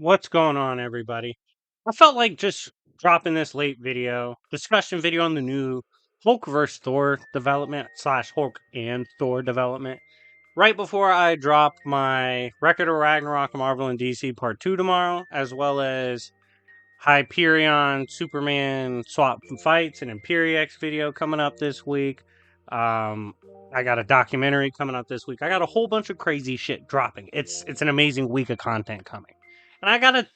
What's going on, everybody? I felt like just dropping this late discussion video on the new Hulk vs. Thor development slash Hulk and Thor development right before I drop my Record of Ragnarok Marvel and DC Part 2 tomorrow, as well as Hyperion Superman swap fights and Imperiex video coming up this week. I got a documentary coming up this week. I got a whole bunch of crazy shit dropping. It's an amazing week of content coming. And I gotta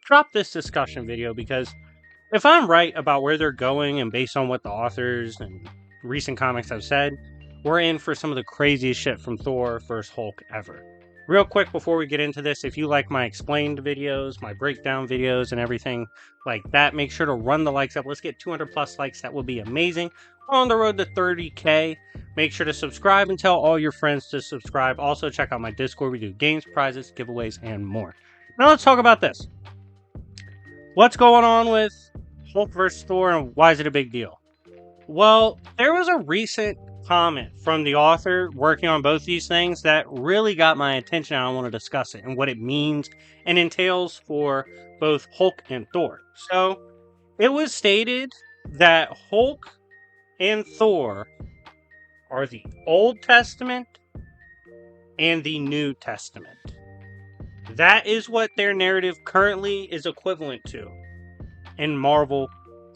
drop this discussion video because if I'm right about where they're going and based on what the authors and recent comics have said, we're in for some of the craziest shit from Thor vs. Hulk ever. Real quick before we get into this, if you like my explained videos, my breakdown videos, and everything like that, make sure to run the likes up. Let's get 200 plus likes. That would be amazing. We're on the road to 30K. Make sure to subscribe and tell all your friends to subscribe. Also, check out my Discord. We do games, prizes, giveaways, and more. Now let's talk about this. What's going on with Hulk vs. Thor and why is it a big deal? Well, there was a recent comment from the author working on both these things that really got my attention. I want to discuss it and what it means and entails for both Hulk and Thor. So, it was stated that Hulk and Thor are the Old Testament and the New Testament. That is what their narrative currently is equivalent to in Marvel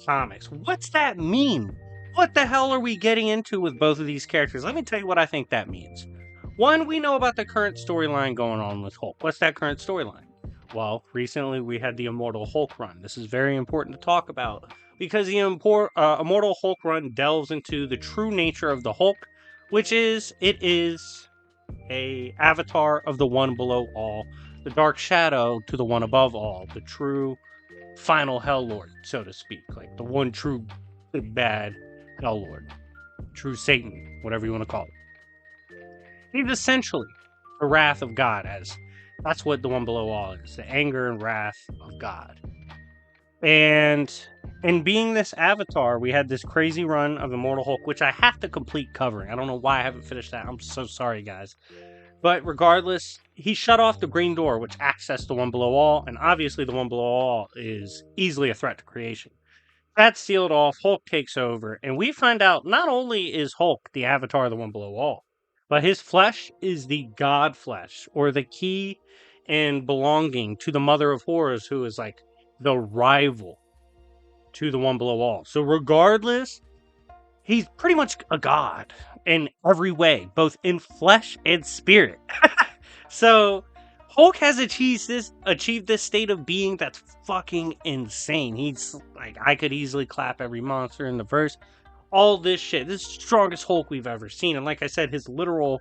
Comics. What's that mean? What the hell are we getting into with both of these characters? Let me tell you what I think that means. One, we know about the current storyline going on with Hulk. What's that current storyline? Well, recently we had the Immortal Hulk run. This is very important to talk about because the Immortal Hulk run delves into the true nature of the Hulk, which is, it is a avatar of the one below all, the dark shadow to the one above all, the true final Hell Lord, so to speak, like the one true big bad Hell Lord, true Satan, whatever you want to call it. He's essentially the wrath of God, as that's what the one below all is, the anger and wrath of God. And in being this avatar, we had this crazy run of Immortal Hulk, which I have to complete covering. I don't know why I haven't finished that. I'm so sorry, guys. But regardless, he shut off the green door, which accessed the one below all, and obviously the one below all is easily a threat to creation. That's sealed off, Hulk takes over, and we find out not only is Hulk the avatar of the one below all, but his flesh is the god flesh, or the key and belonging to the mother of horrors, who is like the rival to the one below all. So regardless, he's pretty much a god in every way, both in flesh and spirit. So Hulk has achieved this state of being that's fucking insane. He's like, I could easily clap every monster in the verse. All this shit. This is the strongest Hulk we've ever seen. And like I said, his literal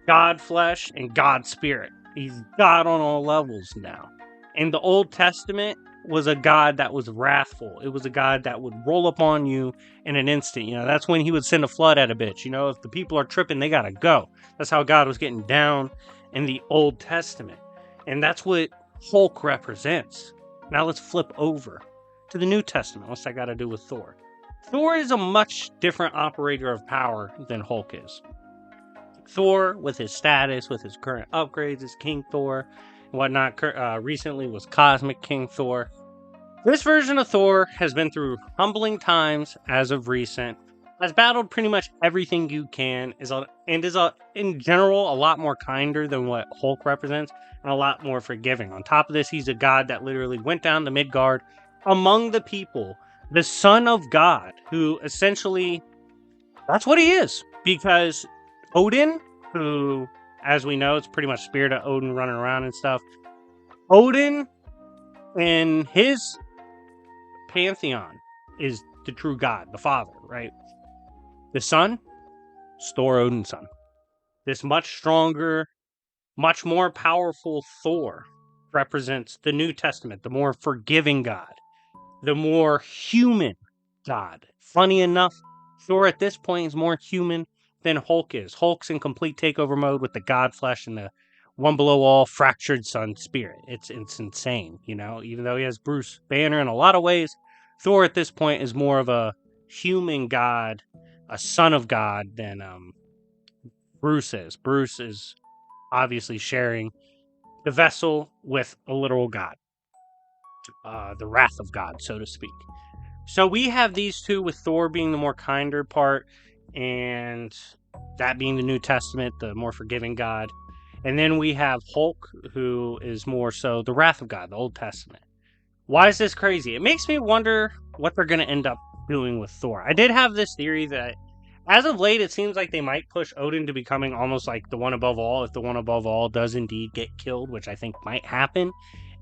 god flesh and god spirit. He's God on all levels now. In the Old Testament was a God that was wrathful. It was a God that would roll up on you in an instant. You know, that's when he would send a flood at a bitch. You know, if the people are tripping, they gotta go. That's how God was getting down in the Old Testament. And that's what Hulk represents. Now let's flip over to the New Testament. What's that got to do with Thor? Thor is a much different operator of power than Hulk is. Thor, with his status, with his current upgrades, is King Thor and whatnot. Recently was Cosmic King Thor. This version of Thor has been through humbling times as of recent, has battled pretty much everything you can, is in general a lot more kinder than what Hulk represents, and a lot more forgiving. On top of this, he's a god that literally went down to Midgard among the people, the son of God, who essentially, that's what he is, because Odin, who, as we know, it's pretty much spirit of Odin running around and stuff. Odin, in his pantheon, is the true god, the father, right? The son, Thor, Odin's son. This much stronger, much more powerful Thor represents the New Testament, the more forgiving God, the more human God. Funny enough, Thor at this point is more human than Hulk is. Hulk's in complete takeover mode with the God flesh and the one below all fractured sun spirit. It's insane, you know, even though he has Bruce Banner in a lot of ways, Thor at this point is more of a human God, a son of God than Bruce is. Bruce is obviously sharing the vessel with a literal God. the wrath of God, so to speak. So we have these two, with Thor being the more kinder part, and that being the New Testament, the more forgiving God. And then we have Hulk, who is more so the wrath of God, the Old Testament. Why is this crazy? It makes me wonder what they're going to end up doing with Thor. I did have this theory that as of late, it seems like they might push Odin to becoming almost like the one above all, if the one above all does indeed get killed, which I think might happen.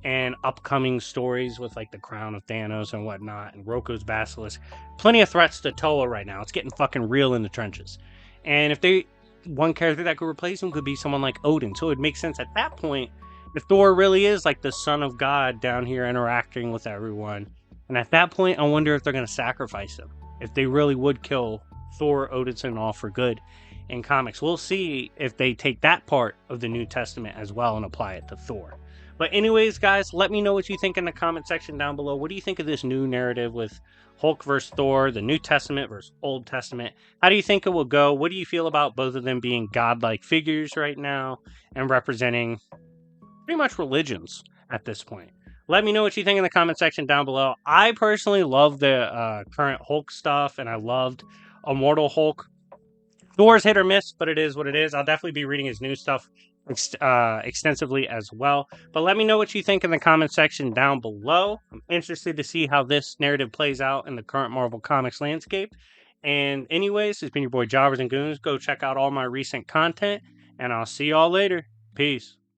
And upcoming stories with like the crown of Thanos and whatnot, and Roko's basilisk. Plenty of threats to Toa right now. It's getting fucking real in the trenches. And if they, one character that could replace him could be someone like Odin. So it makes sense at that point if Thor really is like the son of God down here interacting with everyone. And at that point, I wonder if they're going to sacrifice him. If they really would kill Thor, Odinson, all for good in comics. We'll see if they take that part of the New Testament as well and apply it to Thor. But anyways, guys, let me know what you think in the comment section down below. What do you think of this new narrative with Hulk versus Thor, the New Testament versus Old Testament? How do you think it will go? What do you feel about both of them being godlike figures right now and representing pretty much religions at this point? Let me know what you think in the comment section down below. I personally love the current Hulk stuff, and I loved Immortal Hulk. Thor's hit or miss, but it is what it is. I'll definitely be reading his new stuff extensively as well. But let me know what you think in the comment section down below. I'm interested to see how this narrative plays out in the current Marvel Comics landscape. And anyways, it's been your boy Jobbers and Goons. Go check out all my recent content, and I'll see y'all later. Peace.